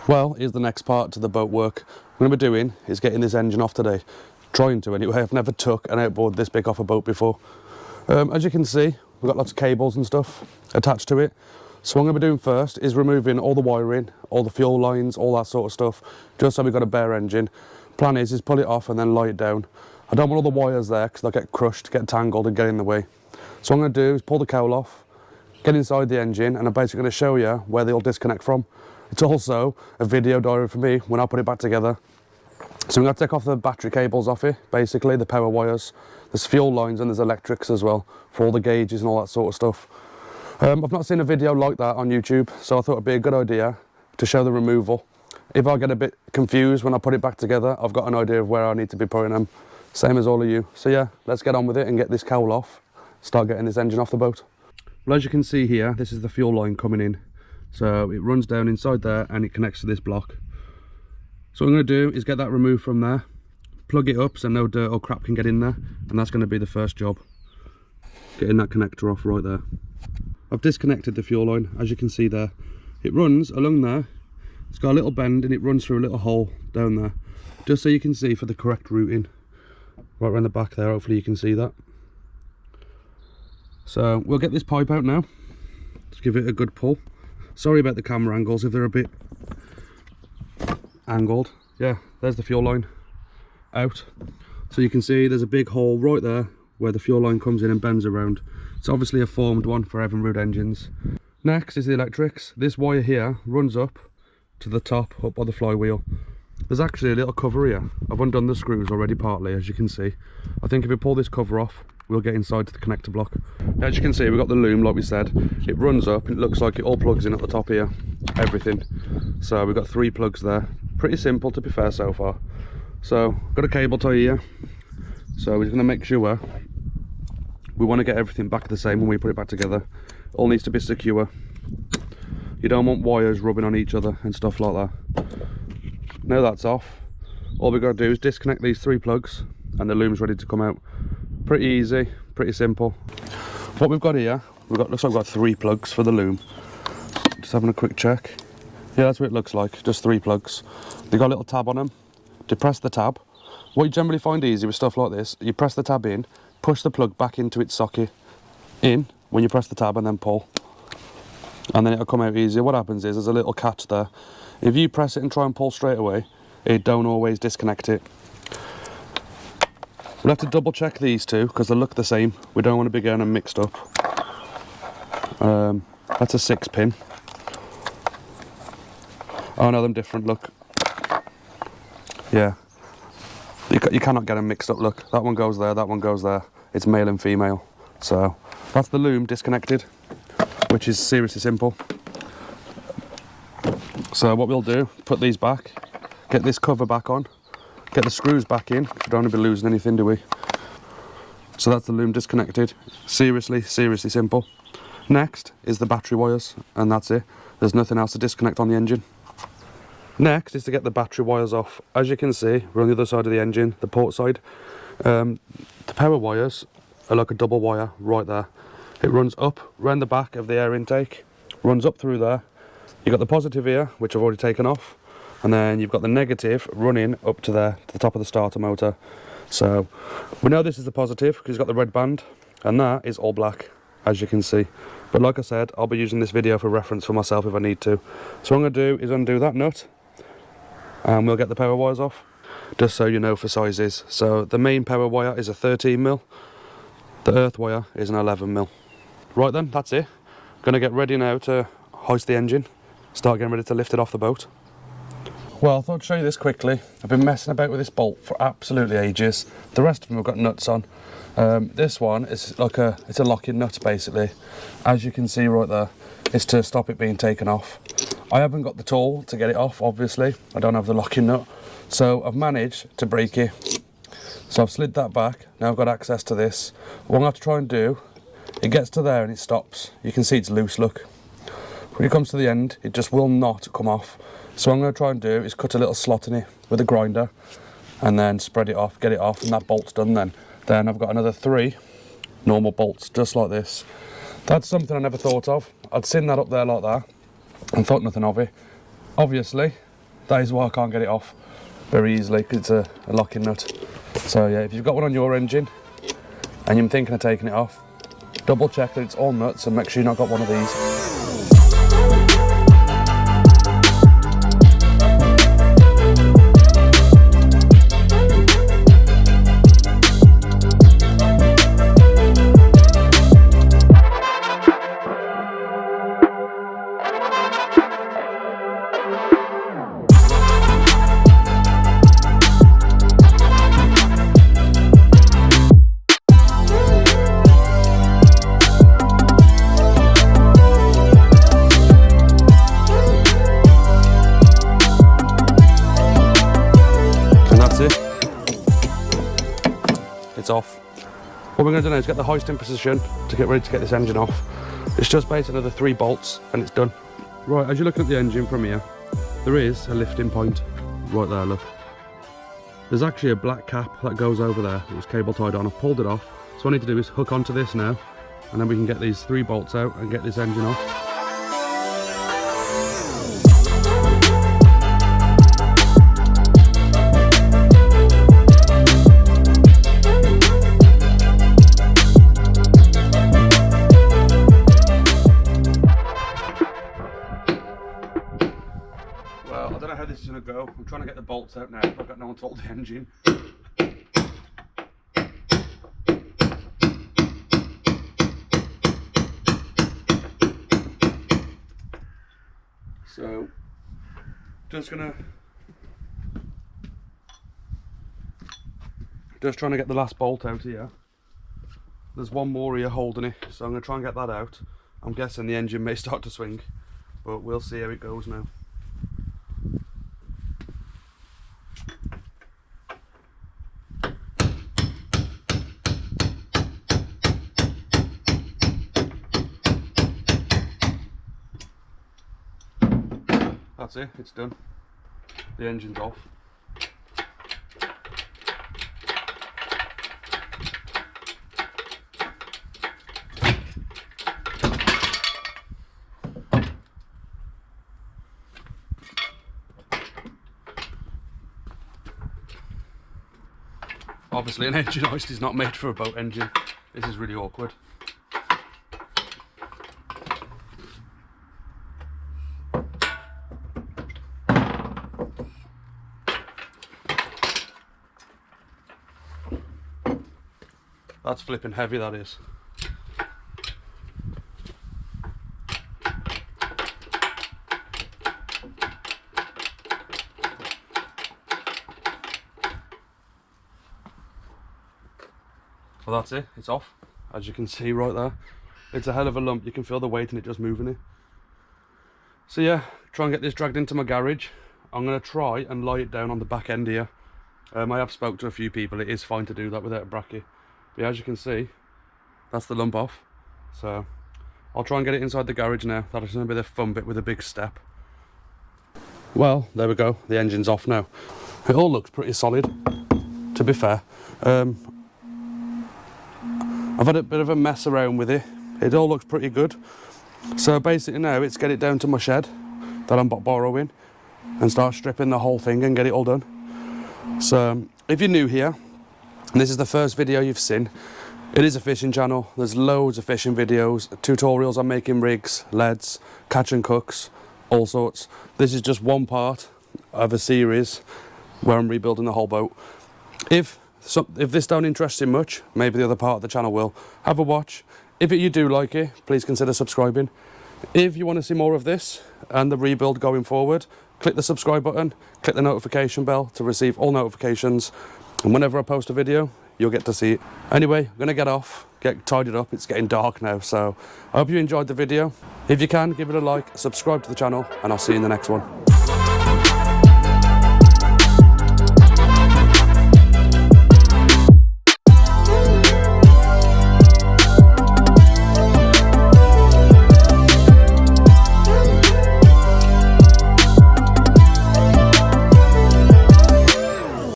Well, here's the next part to the boat work. What I'm going to be doing is getting this engine off today. Trying to anyway. I've never took an outboard this big off a boat before. As you can see, we've got lots of cables and stuff attached to it. So what I'm going to be doing first is removing all the wiring, all the fuel lines, all that sort of stuff, just so we've got a bare engine. Plan is pull it off and then lie it down. I don't want all the wires there because they'll get crushed, get tangled and get in the way. So what I'm going to do is pull the cowl off, get inside the engine, and I'm basically going to show you where they all disconnect from. It's also a video diary for me when I put it back together. So I'm going to take off the battery cables off it, basically, the power wires. There's fuel lines and there's electrics as well, for all the gauges and all that sort of stuff. I've not seen a video like that on YouTube, so I thought it'd be a good idea to show the removal. If I get a bit confused when I put it back together, I've got an idea of where I need to be putting them. Same as all of you. So yeah, let's get on with it and get this cowl off, start getting this engine off the boat. Well, as you can see here, this is the fuel line coming in. So it runs down inside there and it connects to this block. So what I'm going to do is get that removed from there, plug it up so no dirt or crap can get in there, and that's going to be the first job. Getting that connector off right there. I've disconnected the fuel line, as you can see there. It runs along there, it's got a little bend and it runs through a little hole down there. Just so you can see for the correct routing. Right around the back there, hopefully you can see that. So we'll get this pipe out now. Let's give it a good pull. Sorry about the camera angles if they're a bit angled. Yeah, there's the fuel line out. So you can see there's a big hole right there where the fuel line comes in and bends around. It's obviously a formed one for Evinrude engines. Next is the electrics. This wire here runs up to the top, up by the flywheel. There's actually a little cover here. I've undone the screws already partly, as you can see. I think if we pull this cover off, we'll get inside to the connector block. As you can see, we've got the loom, like we said. It runs up and it looks like it all plugs in at the top here. Everything. So we've got 3 plugs there. Pretty simple, to be fair, so far. So, got a cable tie here. So we're just going to make sure we want to get everything back the same when we put it back together. All needs to be secure. You don't want wires rubbing on each other and stuff like that. Now that's off, all we've got to do is disconnect these 3 plugs and the loom's ready to come out. Pretty easy, pretty simple. What we've got here, looks like we've got 3 plugs for the loom. Just having a quick check. Yeah, that's what it looks like, just 3 plugs. They've got a little tab on them. Depress the tab. What you generally find easy with stuff like this, you press the tab in, push the plug back into its socket in when you press the tab and then pull. And then it'll come out easier. What happens is there's a little catch there. If you press it and try and pull straight away, it don't always disconnect it. We'll have to double check these 2 because they look the same. We don't want to be getting them mixed up. That's a 6 pin. Oh no, them different, look. Yeah. You cannot get them mixed up, look. That one goes there, that one goes there. It's male and female. So, that's the loom disconnected, which is seriously simple. So what we'll do, put these back, get this cover back on, get the screws back in, we don't want to be losing anything, do we? So that's the loom disconnected. Seriously simple. Next is the battery wires, and that's it. There's nothing else to disconnect on the engine. Next is to get the battery wires off. As you can see, we're on the other side of the engine, the port side. The power wires are like a double wire right there. It runs up around the back of the air intake, runs up through there. You've got the positive here, which I've already taken off, and then you've got the negative running up to there, to the top of the starter motor. So we know this is the positive because it's got the red band, and that is all black, as you can see. But like I said, I'll be using this video for reference for myself if I need to. So what I'm going to do is undo that nut, and we'll get the power wires off, just so you know for sizes. So the main power wire is a 13mm, the earth wire is an 11mm. Right then, that's it. Going to get ready now to hoist the engine, start getting ready to lift it off the boat. Well, I thought I'd show you this quickly. I've been messing about with this bolt for absolutely ages. The rest of them have got nuts on. This one is like it's a locking nut basically. As you can see right there, it's to stop it being taken off. I haven't got the tool to get it off, obviously. I don't have the locking nut. So I've managed to break it. So I've slid that back. Now I've got access to this. What I'm going to have to try and do, it gets to there and it stops. You can see it's loose, look. When it comes to the end, it just will not come off. So what I'm going to try and do is cut a little slot in it with a grinder and then spread it off, get it off, and that bolt's done then. Then I've got another 3 normal bolts just like this. That's something I never thought of. I'd seen that up there like that and thought nothing of it. Obviously, That is why I can't get it off very easily, because it's a locking nut. So yeah, if you've got one on your engine and you're thinking of taking it off, double check that it's all nuts and make sure you've not got one of these. It's off. What we're going to do now is get the hoist in position to get ready to get this engine off. It's just basically another 3 bolts and it's done. Right, as you're looking at the engine from here, there is a lifting point right there, look. There's actually a black cap that goes over there. It was cable tied on. I pulled it off. So what I need to do is hook onto this now, and then we can get these 3 bolts out and get this engine off. Well, I don't know how this is going to go. I'm trying to get the bolts out now. I've got no one to hold the engine. So, just trying to get the last bolt out here. There's one more here holding it, so I'm going to try and get that out. I'm guessing the engine may start to swing, but we'll see how it goes now. That's it, it's done. The engine's off. Obviously an engine hoist is not made for a boat engine. This is really awkward. That's flipping heavy, that is. Well, that's it, it's off. As you can see right there, it's a hell of a lump. You can feel the weight in it just moving it. So yeah, try and get this dragged into my garage. I'm going to try and lie it down on the back end here. I have spoke to a few people. It is fine to do that without a bracket. But yeah, as you can see, that's the lump off. So I'll try and get it inside the garage now. That's going to be the fun bit with a big step. Well, there we go. The engine's off now. It all looks pretty solid, to be fair. I've had a bit of a mess around with it. It all looks pretty good. So basically now it's get it down to my shed that I'm borrowing and start stripping the whole thing and get it all done. So if you're new here and this is the first video you've seen, it is a fishing channel. There's loads of fishing videos, tutorials on making rigs, leads, catch and cooks, all sorts. This is just one part of a series where I'm rebuilding the whole boat. If this don't interest you much, maybe the other part of the channel will. Have a watch. If you do like it, please consider subscribing. If you want to see more of this and the rebuild going forward, click the subscribe button, click the notification bell to receive all notifications, and whenever I post a video, you'll get to see it. Anyway, I'm going to get off, get tidied up. It's getting dark now, so I hope you enjoyed the video. If you can, give it a like, subscribe to the channel, and I'll see you in the next one.